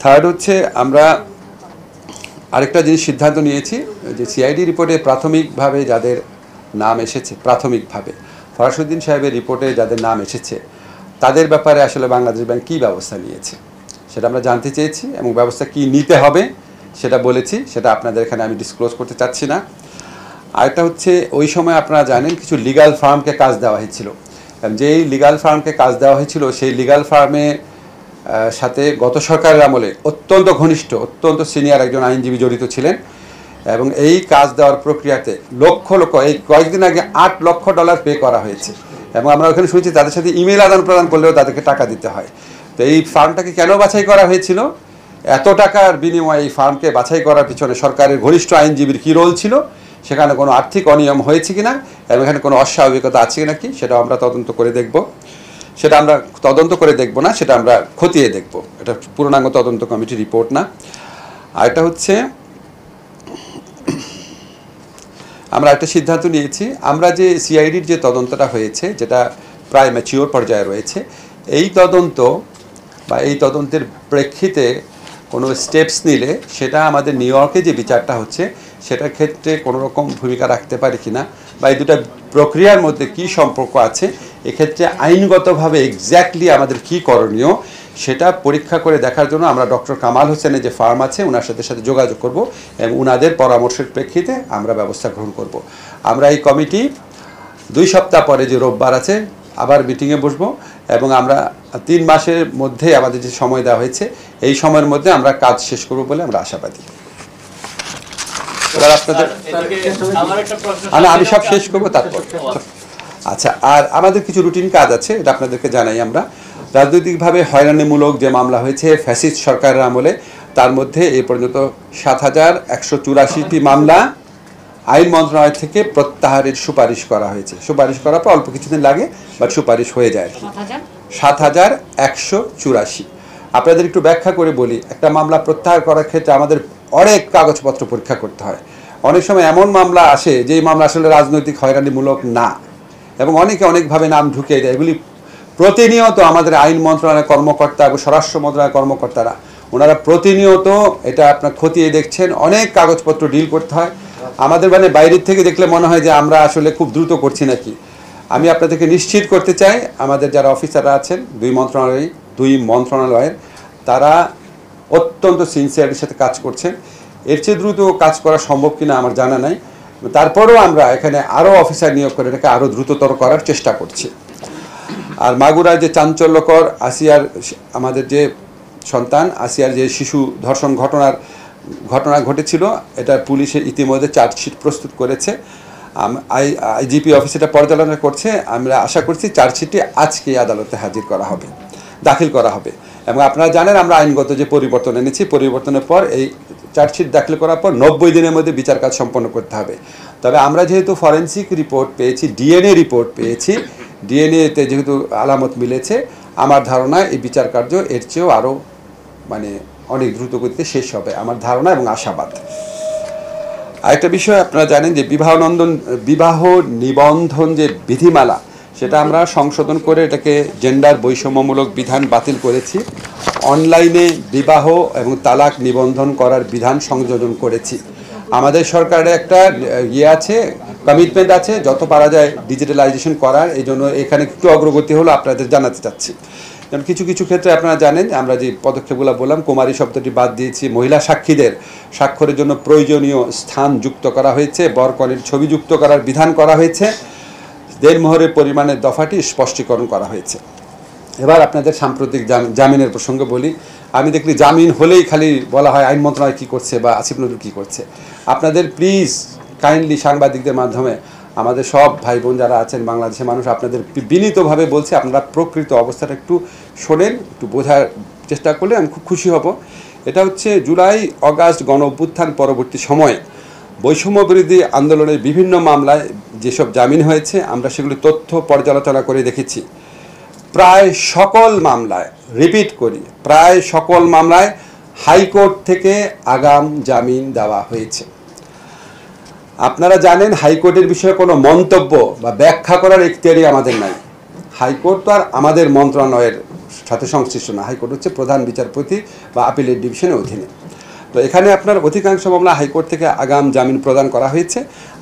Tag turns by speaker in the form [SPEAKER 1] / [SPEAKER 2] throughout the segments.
[SPEAKER 1] Third হচ্ছে আমরা আরেকটা জিনিস সিদ্ধান্ত নিয়েছি যে সিআইডি রিপোর্টে প্রাথমিকভাবে যাদের নাম এসেছে, প্রাথমিকভাবে ফরাসুদ্দিন সাহেবের রিপোর্টে যাদের নাম এসেছে তাদের ব্যাপারে আসলে বাংলাদেশ ব্যাংক কী ব্যবস্থা নিয়েছে সেটা আমরা জানতে চেয়েছি এবং ব্যবস্থা কী নিতে হবে সেটা বলেছি। সেটা আপনাদের এখানে আমি ডিসক্লোজ করতে চাচ্ছি না। আরেকটা হচ্ছে ওই সময় আপনারা জানেন কিছু লিগাল ফার্মকে কাজ দেওয়া হয়েছিল। যেই লিগাল ফার্মকে কাজ দেওয়া হয়েছিল সেই লিগাল ফার্মে সাথে গত সরকারের আমলে অত্যন্ত ঘনিষ্ঠ, অত্যন্ত সিনিয়র একজন আইনজীবী জড়িত ছিলেন এবং এই কাজ দেওয়ার প্রক্রিয়াতে লক্ষ লক্ষ, এই কয়েকদিন আগে $8 লক্ষ পে করা হয়েছে এবং আমরা ওখানে শুনছি তাদের সাথে ইমেল আদান প্রদান করলেও তাদেরকে টাকা দিতে হয়। তো এই ফার্মটাকে কেন বাছাই করা হয়েছিল? এত টাকার বিনিময়ে এই ফার্মকে বাছাই করার পিছনে সরকারের ঘনিষ্ঠ আইনজীবীর কী রোল ছিল, সেখানে কোনো আর্থিক অনিয়ম হয়েছে কিনা এবং এখানে কোনো অস্বাভাবিকতা আছে কিনা কি সেটা আমরা তদন্ত করে দেখব। সেটা আমরা তদন্ত করে দেখব না, সেটা আমরা খতিয়ে দেখব। এটা পূর্ণাঙ্গ তদন্ত কমিটির রিপোর্ট না। আরেকটা হচ্ছে আমরা একটা সিদ্ধান্ত নিয়েছি, আমরা যে সিআইডির যে তদন্তটা হয়েছে যেটা প্রায় ম্যাচিওর পর্যায়ে রয়েছে, এই তদন্ত বা এই তদন্তের প্রেক্ষিতে কোনো স্টেপস নিলে সেটা আমাদের নিউ ইয়র্কে যে বিচারটা হচ্ছে সেটার ক্ষেত্রে কোনো রকম ভূমিকা রাখতে পারে কিনা বা এই দুটা প্রক্রিয়ার মধ্যে কি সম্পর্ক আছে, এক্ষেত্রে আইনগতভাবে এক্স্যাক্টলি আমাদের কি করণীয় সেটা পরীক্ষা করে দেখার জন্য আমরা ডক্টর কামাল হোসেনের যে ফার্ম আছে ওনার সাথে যোগাযোগ করব এবং ওনাদের পরামর্শের প্রেক্ষিতে আমরা ব্যবস্থা গ্রহণ করব। আমরা এই কমিটি 2 সপ্তাহ পরে যে রোববার আছে আবার মিটিংয়ে বসবো এবং আমরা 3 মাসের মধ্যে আমাদের যে সময় দেওয়া হয়েছে এই সময়ের মধ্যে আমরা কাজ শেষ করব বলে আমরা আশাবাদী। এবার আপনাদের আমি সব শেষ করবো তারপর। আচ্ছা, আর আমাদের কিছু রুটিন কাজ আছে, এটা আপনাদেরকে জানাই। আমরা রাজনৈতিকভাবে হয়রানিমূলক যে মামলা হয়েছে ফ্যাসিস্ট সরকারের আমলে, তার মধ্যে এ পর্যন্ত ৭,১৮৪টি মামলা আইন মন্ত্রণালয় থেকে প্রত্যাহারের সুপারিশ করা হয়েছে। সুপারিশ করার পর অল্প কিছুদিন লাগে, বাট সুপারিশ হয়ে যায়। ৭,১৮৪। আপনাদের একটু ব্যাখ্যা করে বলি, একটা মামলা প্রত্যাহার করার ক্ষেত্রে আমাদের অনেক কাগজপত্র পরীক্ষা করতে হয়। অনেক সময় এমন মামলা আসে যেই মামলা আসলে রাজনৈতিক হয়রানিমূলক না এবং অনেকে অনেকভাবে নাম ঢুকিয়ে দেয়। এগুলি প্রতিনিয়ত আমাদের আইন মন্ত্রণালয়ের কর্মকর্তা এবং স্বরাষ্ট্র মন্ত্রণালয়ের কর্মকর্তারা ওনারা প্রতিনিয়ত এটা আপনার খতিয়ে দেখছেন। অনেক কাগজপত্র ডিল করতে হয় আমাদের, মানে বাইরের থেকে দেখলে মনে হয় যে আমরা আসলে খুব দ্রুত করছি নাকি। আমি আপনাদেরকে নিশ্চিত করতে চাই আমাদের যারা অফিসাররা আছেন দুই মন্ত্রণালয়ের তারা অত্যন্ত সিনসিয়ারিটির সাথে কাজ করছেন। এর চেয়ে দ্রুত কাজ করা সম্ভব কিনা আমার জানা নাই, তারপরেও আমরা এখানে আরও অফিসার নিয়োগ করে এটাকে আরও দ্রুততর করার চেষ্টা করছি। আর মাগুরায় যে চাঞ্চল্যকর আসিয়ার, আমাদের যে সন্তান আসিয়ার যে শিশু ধর্ষণ ঘটনা ঘটেছিল, এটা পুলিশে ইতিমধ্যে চার্জশিট প্রস্তুত করেছে। আইজিপি অফিস এটা পর্যালোচনা করছে। আমরা আশা করছি চার্জশিটটি আজকে আদালতে দাখিল করা হবে এবং আপনারা জানেন আমরা আইনগত যে পরিবর্তন এনেছি, পরিবর্তনের পর এই চার্জশিট দাখিল করার পর 90 দিনের মধ্যে বিচার কাজ সম্পন্ন করতে হবে। তবে আমরা যেহেতু ফরেন্সিক রিপোর্ট পেয়েছি, ডিএনএ রিপোর্ট পেয়েছি, ডিএনএতে যেহেতু আলামত মিলেছে, আমার ধারণা এই বিচার কার্য এর চেয়েও আরও মানে অনেক দ্রুত গতিতে শেষ হবে আমার ধারণা এবং আশাবাদ। আরেকটা বিষয় আপনারা জানেন যে বিবাহ নিবন্ধন যে বিধিমালা সেটা আমরা সংশোধন করে এটাকে জেন্ডার বৈষম্যমূলক বিধান বাতিল করেছি। অনলাইনে বিবাহ এবং তালাক নিবন্ধন করার বিধান সংযোজন করেছি। আমাদের সরকারের একটা আছে, কমিটমেন্ট আছে যত পারা যায় ডিজিটালাইজেশন করার। এই জন্য এখানে একটু অগ্রগতি হলো আপনাদের জানাতে চাচ্ছি। কারণ কিছু কিছু ক্ষেত্রে আপনারা জানেন আমরা যে পদক্ষেপগুলো বললাম, কুমারী শব্দটি বাদ দিয়েছি, মহিলা সাক্ষীদের স্বাক্ষরের জন্য প্রয়োজনীয় স্থান যুক্ত করা হয়েছে, বরকনের ছবি যুক্ত করার বিধান করা হয়েছে, দেড়মোহরের পরিমাণের দফাটি স্পষ্টীকরণ করা হয়েছে। এবার আপনাদের সাম্প্রতিক জামিনের প্রসঙ্গে বলি। আমি দেখলি জামিন হলেই খালি বলা হয় আইন মন্ত্রণালয় কী করছে বা আসিফ নজরুল কী করছে। আপনাদের প্লিজ কাইন্ডলি সাংবাদিকদের মাধ্যমে আমাদের সব ভাই বোন যারা আছেন বাংলাদেশের মানুষ, আপনাদের বিনীতভাবে বলছি আপনারা প্রকৃত অবস্থাটা একটু শোনেন, একটু বোঝার চেষ্টা করলে আমি খুব খুশি হব। এটা হচ্ছে জুলাই অগাস্ট গণ অভ্যুত্থান পরবর্তী সময়ে বৈষম্য বিরোধী আন্দোলনের বিভিন্ন মামলায় যেসব জামিন হয়েছে আমরা সেগুলি তথ্য পর্যালোচনা করে দেখেছি। প্রায় সকল মামলায়, রিপিট করি, প্রায় সকল মামলায় হাইকোর্ট থেকে আগাম জামিন দেওয়া হয়েছে। আপনারা জানেন হাইকোর্টের বিষয়ে কোনো মন্তব্য বা ব্যাখ্যা করার এখতিয়ারই আমাদের নাই। হাইকোর্ট তো আর আমাদের মন্ত্রণালয়ের সাথে সংশ্লিষ্ট না। হাইকোর্ট হচ্ছে প্রধান বিচারপতি বা আপিলের ডিভিশনের অধীনে। তো এখানে আপনার অধিকাংশ মামলা হাইকোর্ট থেকে আগাম জামিন প্রদান করা হয়েছে।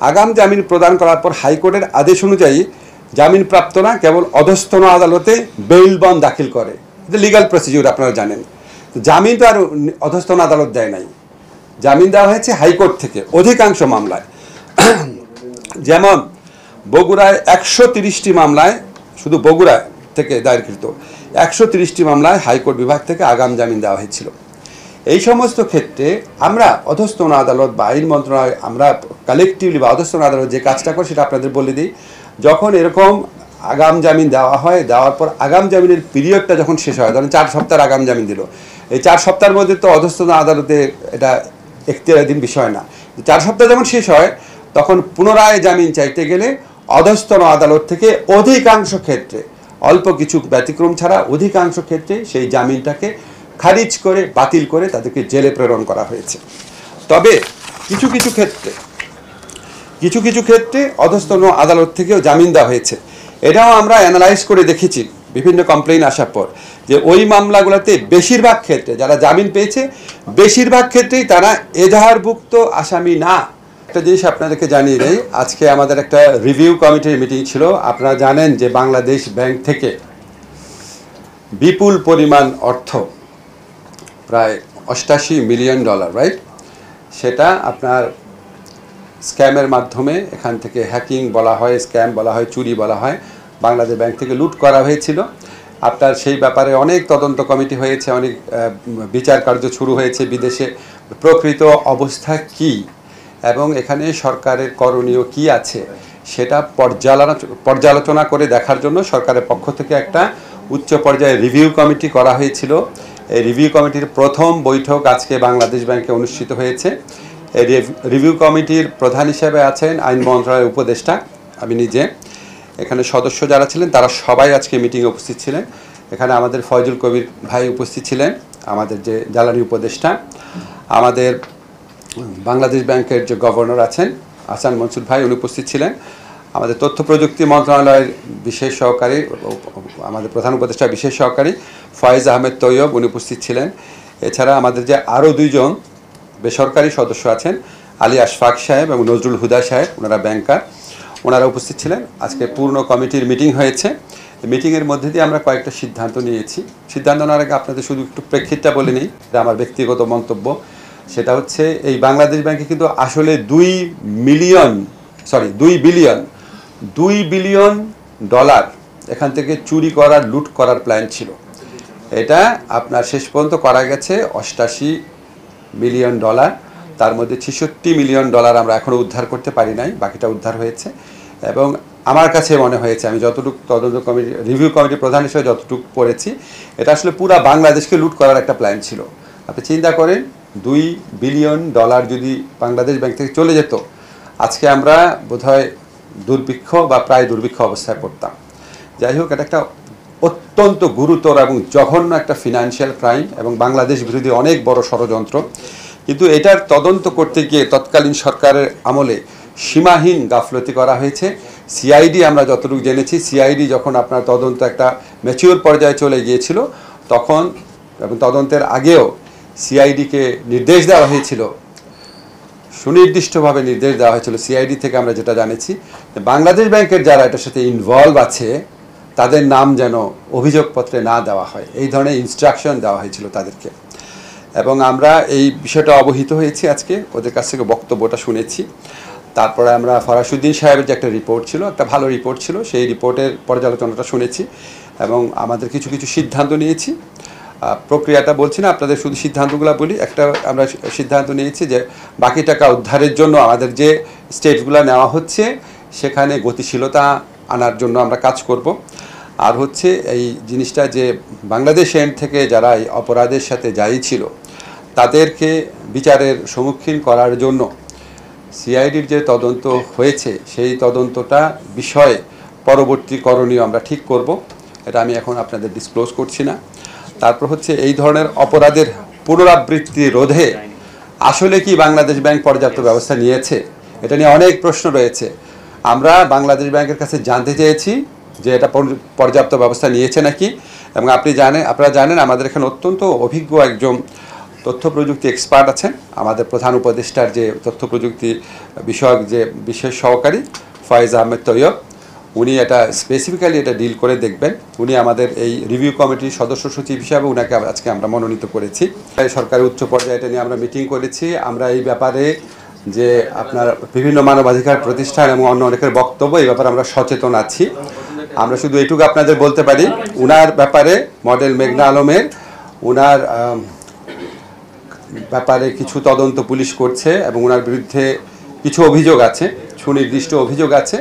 [SPEAKER 1] আগাম জামিন প্রদান করার পর হাইকোর্টের আদেশ অনুযায়ী জামিনপ্রাপ্তরা কেবল অধস্তন আদালতে বেইল বন্ড দাখিল করে। এটা লিগাল প্রসিডিউর, আপনারা জানেন। জামিন তো আর অধস্তন আদালত দেয় নাই, জামিন দেওয়া হয়েছে হাইকোর্ট থেকে অধিকাংশ মামলায়। যেমন বগুড়ায় 130টি মামলায়, শুধু বগুড়া থেকে দায়েরকৃত 130টি মামলায় হাইকোর্ট বিভাগ থেকে আগাম জামিন দেওয়া হয়েছিল। এই সমস্ত ক্ষেত্রে আমরা অধস্তন আদালত বা আইন মন্ত্রণালয়, আমরা কালেকটিভলি বা অধস্তন আদালত যে কাজটা করে সেটা আপনাদের বলে দিই। যখন এরকম আগাম জামিন দেওয়া হয়, দেওয়ার পর আগাম জামিনের পিরিয়ডটা যখন শেষ হয়, ধরেন 4 সপ্তাহ আগাম জামিন দিল, এই 4 সপ্তাহের মধ্যে তো অধস্তন আদালতে এটা এখতিয়ারাধীন বিষয় না। 4 সপ্তাহ যখন শেষ হয় তখন পুনরায় জামিন চাইতে গেলে অধস্তন আদালত থেকে অধিকাংশ ক্ষেত্রে, অল্প কিছু ব্যতিক্রম ছাড়া অধিকাংশ ক্ষেত্রে সেই জামিনটাকে খারিজ করে, বাতিল করে তাদেরকে জেলে প্রেরণ করা হয়েছে। তবে কিছু কিছু ক্ষেত্রে অধস্তন আদালত থেকেও জামিন দেওয়া হয়েছে। এটাও আমরা অ্যানালাইজ করে দেখেছি বিভিন্ন কমপ্লেইন আসার পর, যে ওই মামলাগুলোতে বেশিরভাগ ক্ষেত্রে যারা জামিন পেয়েছে বেশিরভাগ ক্ষেত্রেই তারা এজাহারভুক্ত আসামি না। একটা জিনিস আপনাদেরকে জানিয়ে দেই, আজকে আমাদের একটা রিভিউ কমিটির মিটিং ছিল। আপনারা জানেন যে বাংলাদেশ ব্যাংক থেকে বিপুল পরিমাণ অর্থ, প্রায় $88 মিলিয়ন, রাইট, সেটা আপনার স্ক্যামের মাধ্যমে, এখান থেকে হ্যাকিং বলা হয়, স্ক্যাম বলা হয়, চুরি বলা হয়, বাংলাদেশ ব্যাংক থেকে লুট করা হয়েছিল। আপনার সেই ব্যাপারে অনেক তদন্ত কমিটি হয়েছে, অনেক বিচার কার্য শুরু হয়েছে বিদেশে। প্রকৃত অবস্থা কি এবং এখানে সরকারের করণীয় কি আছে সেটা পর্যালোচনা করে দেখার জন্য সরকারের পক্ষ থেকে একটা উচ্চ পর্যায়ে রিভিউ কমিটি করা হয়েছিল। এই রিভিউ কমিটির প্রথম বৈঠক আজকে বাংলাদেশ ব্যাংকে অনুষ্ঠিত হয়েছে। এই রিভিউ কমিটির প্রধান হিসেবে আছেন আইন মন্ত্রণালয়ের উপদেষ্টা, আমি নিজে। এখানে সদস্য যারা ছিলেন তারা সবাই আজকে মিটিংয়ে উপস্থিত ছিলেন। এখানে আমাদের ফয়জুল কবির ভাই উপস্থিত ছিলেন, আমাদের যে জ্বালানি উপদেষ্টা। আমাদের বাংলাদেশ ব্যাংকের যে গভর্নর আছেন আহসান মনসুর ভাই, উনি উপস্থিত ছিলেন। আমাদের তথ্য প্রযুক্তি মন্ত্রণালয়ের বিশেষ সহকারী, আমাদের প্রধান উপদেষ্টা বিশেষ সহকারী ফয়েজ আহমেদ তৈয়ব, উনি উপস্থিত ছিলেন। এছাড়া আমাদের যে আরও 2 জন বেসরকারি সদস্য আছেন, আলী আশফাক সাহেব এবং নজরুল হুদা সাহেব, ওনারা ব্যাংকার, ওনারা উপস্থিত ছিলেন। আজকে পূর্ণ কমিটির মিটিং হয়েছে। মিটিংয়ের মধ্যে দিয়ে আমরা কয়েকটা সিদ্ধান্ত নিয়েছি। সিদ্ধান্ত নেওয়ার আগে আপনাদের শুধু একটু প্রেক্ষিতটা বলে নিই, এটা আমার ব্যক্তিগত মন্তব্য। সেটা হচ্ছে এই বাংলাদেশ ব্যাংকে কিন্তু আসলে $2 বিলিয়ন এখান থেকে চুরি করার, লুট করার প্ল্যান ছিল। এটা আপনার শেষ পর্যন্ত করা গেছে $88 মিলিয়ন। তার মধ্যে $66 মিলিয়ন আমরা এখনও উদ্ধার করতে পারি নাই, বাকিটা উদ্ধার হয়েছে। এবং আমার কাছে মনে হয়েছে, আমি যতটুকু তদন্ত কমিটি, রিভিউ কমিটির প্রধান হিসেবে যতটুকু পড়েছি, এটা আসলে পুরা বাংলাদেশকে লুট করার একটা প্ল্যান ছিল। আপনি চিন্তা করেন, $2 বিলিয়ন যদি বাংলাদেশ ব্যাংক থেকে চলে যেত, আজকে আমরা বোধহয় দুর্ভিক্ষ বা প্রায় দুর্ভিক্ষ অবস্থায় পড়তাম। যাই হোক, এটা একটা অত্যন্ত গুরুতর এবং জঘন্য একটা ফিনান্সিয়াল ক্রাইম এবং বাংলাদেশ বিরোধী অনেক বড় ষড়যন্ত্র। কিন্তু এটার তদন্ত করতে গিয়ে তৎকালীন সরকারের আমলে সীমাহীন গাফলতি করা হয়েছে। সিআইডি, আমরা যতটুকু জেনেছি, সিআইডি যখন আপনার তদন্ত একটা ম্যাচিওর পর্যায়ে চলে গিয়েছিল তখন, এবং তদন্তের আগেও সিআইডিকে নির্দেশ দেওয়া হয়েছিল, সুনির্দিষ্টভাবে নির্দেশ দেওয়া হয়েছিল সিআইডি থেকে, আমরা যেটা জানেছি, বাংলাদেশ ব্যাংকের যারা এটার সাথে ইনভলভ আছে তাদের নাম যেন অভিযোগপত্রে না দেওয়া হয়, এই ধরনের ইনস্ট্রাকশন দেওয়া হয়েছিল তাদেরকে। এবং আমরা এই বিষয়টা অবহিত হয়েছি, আজকে ওদের কাছ থেকে বক্তব্যটা শুনেছি। তারপরে আমরা ফরাসুদ্দিন সাহেবের যে একটা রিপোর্ট ছিল, একটা ভালো রিপোর্ট ছিল, সেই রিপোর্টের পর্যালোচনাটা শুনেছি এবং আমাদের কিছু সিদ্ধান্ত নিয়েছি। প্রক্রিয়াটা বলছি না, আপনাদের শুধু সিদ্ধান্তগুলো বলি। একটা আমরা সিদ্ধান্ত নিয়েছি যে বাকি টাকা উদ্ধারের জন্য আমাদের যে স্টেপগুলো নেওয়া হচ্ছে সেখানে গতিশীলতা আনার জন্য আমরা কাজ করব। আর হচ্ছে এই জিনিসটা যে বাংলাদেশ এন্ড থেকে যারা এই অপরাধের সাথে জড়িত ছিল তাদেরকে বিচারের সম্মুখীন করার জন্য সিআইডির যে তদন্ত হয়েছে সেই তদন্তটা বিষয়ে পরবর্তী করণীয় আমরা ঠিক করব। এটা আমি এখন আপনাদের ডিসক্লোজ করছি না। তারপর হচ্ছে এই ধরনের অপরাধের পুনরাবৃত্তি রোধে আসলে কি বাংলাদেশ ব্যাংক পর্যাপ্ত ব্যবস্থা নিয়েছে, এটা নিয়ে অনেক প্রশ্ন রয়েছে। আমরা বাংলাদেশ ব্যাংকের কাছে জানতে চেয়েছি যে এটা পর্যাপ্ত ব্যবস্থা নিয়েছে নাকি। এবং আপনারা জানেন আমাদের এখানে অত্যন্ত অভিজ্ঞ একজন তথ্য প্রযুক্তি এক্সপার্ট আছেন, আমাদের প্রধান উপদেষ্টার যে তথ্য প্রযুক্তি বিষয়ক যে বিশেষ সহকারী ফয়েজ আহমেদ তৈয়ব, উনি এটা স্পেসিফিক্যালি এটা ডিল করে দেখবেন। উনি আমাদের এই রিভিউ কমিটির সদস্য সচিব হিসাবে উনাকে আজকে আমরা মনোনীত করেছি। সরকারের উচ্চ পর্যায়ে এটা নিয়ে আমরা মিটিং করেছি। আমরা এই ব্যাপারে যে আপনার বিভিন্ন মানবাধিকার প্রতিষ্ঠান এবং অন্য অনেকের বক্তব্য, এই ব্যাপারে আমরা সচেতন আছি। আমরা শুধু এটুকু আপনাদের বলতে পারি, উনার ব্যাপারে মডেল মেঘনা আলমের উনার ব্যাপারে কিছু তদন্ত পুলিশ করছে এবং ওনার বিরুদ্ধে কিছু অভিযোগ আছে, সুনির্দিষ্ট অভিযোগ আছে,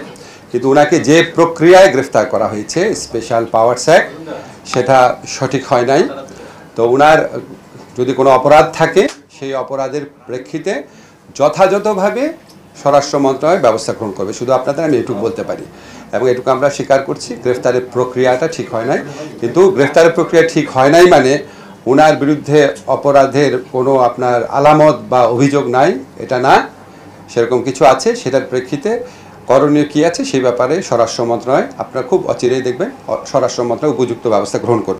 [SPEAKER 1] কিন্তু ওনাকে যে প্রক্রিয়ায় গ্রেফতার করা হয়েছে স্পেশাল পাওয়ারস অ্যাক্ট, সেটা সঠিক হয় নাই। তো ওনার যদি কোনো অপরাধ থাকে সেই অপরাধের প্রেক্ষিতে যথাযথভাবে স্বরাষ্ট্র মন্ত্রণালয় ব্যবস্থা গ্রহণ করবে। শুধু আপনাদের আমি এটুকু বলতে পারি এবং এটুকু আমরা স্বীকার করছি, গ্রেফতারের প্রক্রিয়াটা ঠিক হয় নাই। কিন্তু গ্রেফতারের প্রক্রিয়া ঠিক হয় নাই মানে ওনার বিরুদ্ধে অপরাধের কোনো আপনার আলামত বা অভিযোগ নাই এটা না, সেরকম কিছু আছে। সেটার প্রেক্ষিতে করণীয় কী আছে সেই ব্যাপারে স্বরাষ্ট্র মন্ত্রণালয় আপনারা খুব অচিরেই দেখবেন, স্বরাষ্ট্র মন্ত্রণালয় উপযুক্ত ব্যবস্থা গ্রহণ করবে।